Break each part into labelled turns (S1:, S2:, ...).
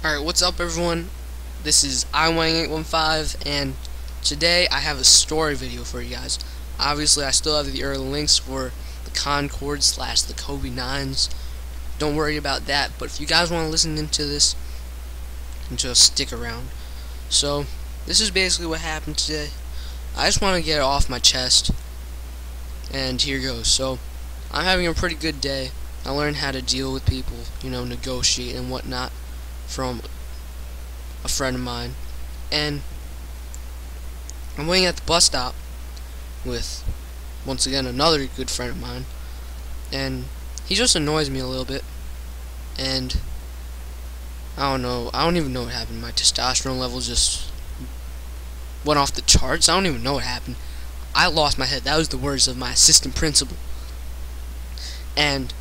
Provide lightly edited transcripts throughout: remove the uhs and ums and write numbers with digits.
S1: Alright, what's up everyone? This is iWang815 and today I have a story video for you guys. Obviously I still have the early links for the Concord / the Kobe 9s. Don't worry about that, but if you guys want to listen into this, just stick around. So, this is basically what happened today. I just want to get it off my chest, and here goes. So, I'm having a pretty good day. I learned how to deal with people, negotiate and whatnot from a friend of mine, and I'm waiting at the bus stop with, once again, another good friend of mine, and he just annoys me a little bit, and I don't even know what happened. My testosterone levels just went off the charts. I don't even know what happened. I lost my head. That was the words of my assistant principal. And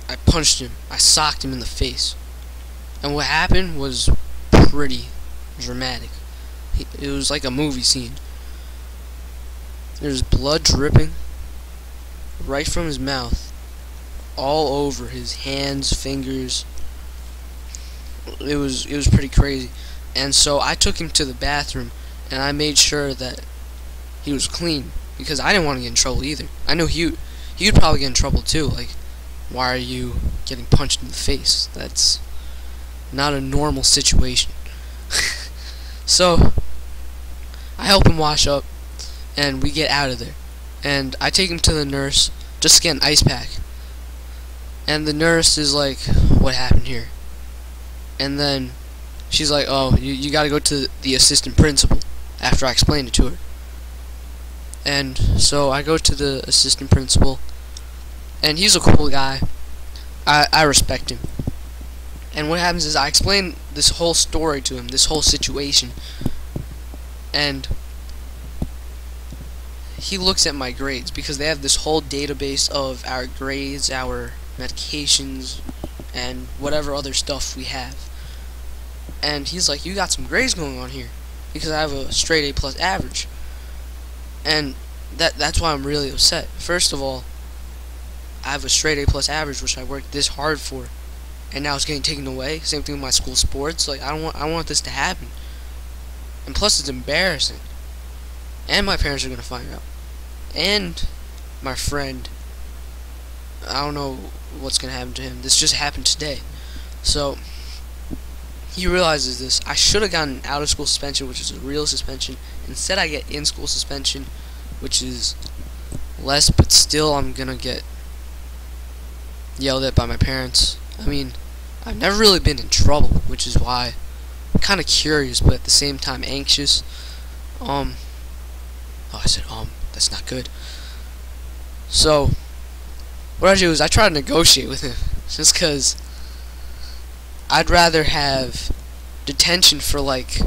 S1: I punched him. I socked him in the face. And what happened was pretty dramatic. It was like a movie scene. There's blood dripping right from his mouth all over his hands, fingers. It was pretty crazy. And so I took him to the bathroom and I made sure that he was clean, because I didn't want to get in trouble either. I know he would probably get in trouble too. Like, why are you getting punched in the face? That's not a normal situation. So I help him wash up and we get out of there, and I take him to the nurse just to get an ice pack, and the nurse is like, what happened here? And then she's like, oh, you gotta go to the assistant principal, after I explained it to her. And so I go to the assistant principal, and he's a cool guy. I respect him. And what happens is I explain this whole story to him, this whole situation, and he looks at my grades, because they have this whole database of our grades, our medications, and whatever other stuff we have. And he's like, you got some grades going on here, because I have a straight A+ average. And that's why I'm really upset. First of all, I have a straight A+ average, which I worked this hard for, and now it's getting taken away. Same thing with my school sports. Like, I don't want this to happen. And plus, it's embarrassing. And my parents are gonna find out. And my friend, I don't know what's gonna happen to him. This just happened today. So he realizes this. I should have gotten out of school suspension, which is a real suspension. Instead, I get in school suspension, which is less, but still I'm gonna get yelled at by my parents. I mean, I've never really been in trouble, which is why I'm kind of curious, but at the same time anxious. Oh, I said that's not good. So what I do is I try to negotiate with him, just because I'd rather have detention for like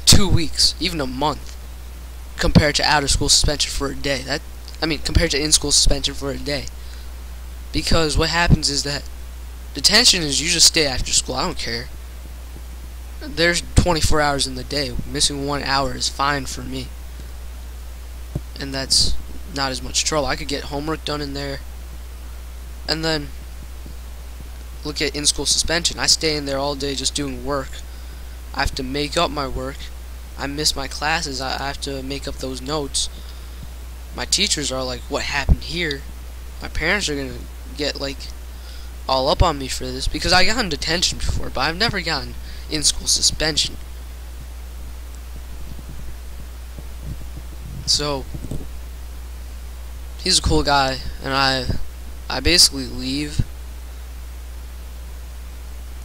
S1: 2 weeks, even a month, compared to out of school suspension for a day. Compared to in school suspension for a day. Because what happens is that detention is you just stay after school. I don't care. There's 24 hours in the day. Missing 1 hour is fine for me. And that's not as much trouble. I could get homework done in there. And then look at in-school suspension. I stay in there all day just doing work. I have to make up my work. I miss my classes. I have to make up those notes. My teachers are like, what happened here? My parents are gonna get like all up on me for this, because I got in detention before, but I've never gotten in-school suspension. So he's a cool guy, and I basically leave,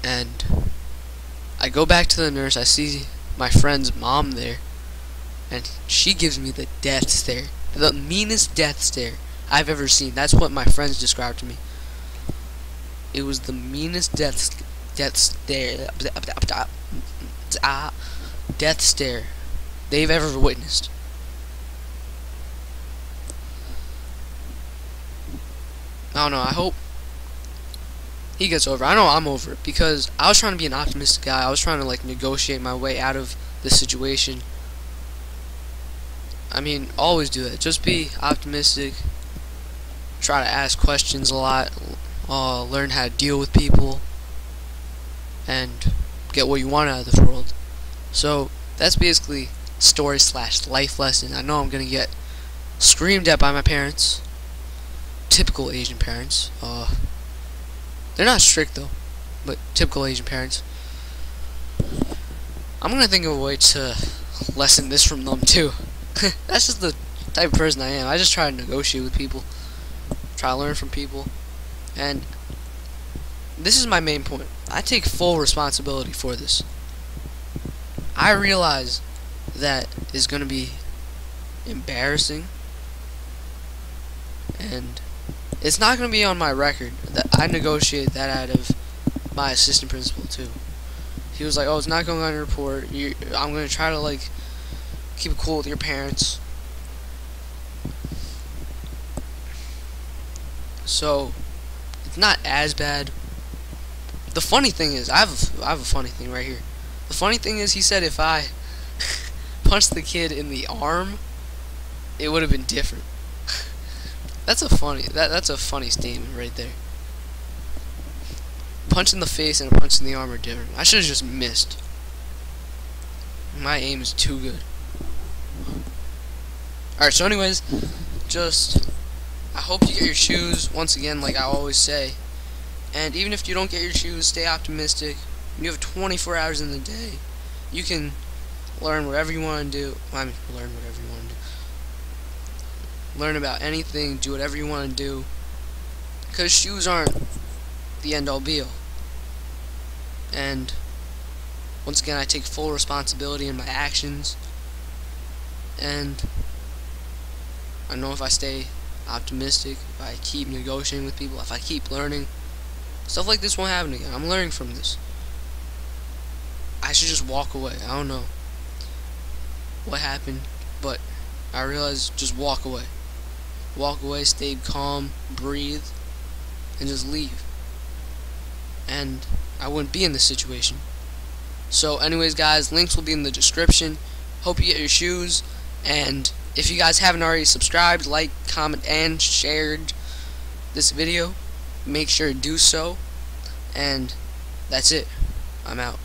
S1: and I go back to the nurse. I see my friend's mom there, and she gives me the death stare, the meanest death stare I've ever seen. That's what my friends described to me. It was the meanest death stare they've ever witnessed. I don't know. I hope he gets over it. I know I'm over it, because I was trying to be an optimistic guy. I was trying to like negotiate my way out of this situation. I mean, always do that. Just be optimistic. Try to ask questions a lot. Learn how to deal with people. And get what you want out of the world. So that's basically story slash life lesson. I know I'm gonna get screamed at by my parents. Typical Asian parents. They're not strict though, but typical Asian parents. I'm gonna think of a way to lessen this from them too. That's just the type of person I am. I just try to negotiate with people, try to learn from people, and this is my main point. I take full responsibility for this. I realize that it's gonna be embarrassing, and it's not gonna be on my record. That I negotiated that out of my assistant principal too. He was like, "Oh, it's not going on your report. I'm gonna try to like keep it cool with your parents." So it's not as bad. The funny thing is, I have a funny thing right here. The funny thing is, he said if I punched the kid in the arm, it would have been different. That's a funny statement right there. Punch in the face and a punch in the arm are different. I should have just missed. My aim is too good. Alright, so anyways, I hope you get your shoes, once again, like I always say. And even if you don't get your shoes, stay optimistic. You have 24 hours in the day. You can learn whatever you want to do. Learn whatever you want to do. Learn about anything, do whatever you want to do. Because shoes aren't the end-all be-all. And once again, I take full responsibility in my actions. And I know if I stay optimistic, if I keep negotiating with people, if I keep learning, stuff like this won't happen again. I'm learning from this. I should just walk away. I don't know what happened, but I realized just walk away. Walk away, stay calm, breathe, and just leave. And I wouldn't be in this situation. So anyways, guys, links will be in the description. Hope you get your shoes. And if you guys haven't already subscribed, like, comment, and shared this video, make sure to do so. And that's it. I'm out.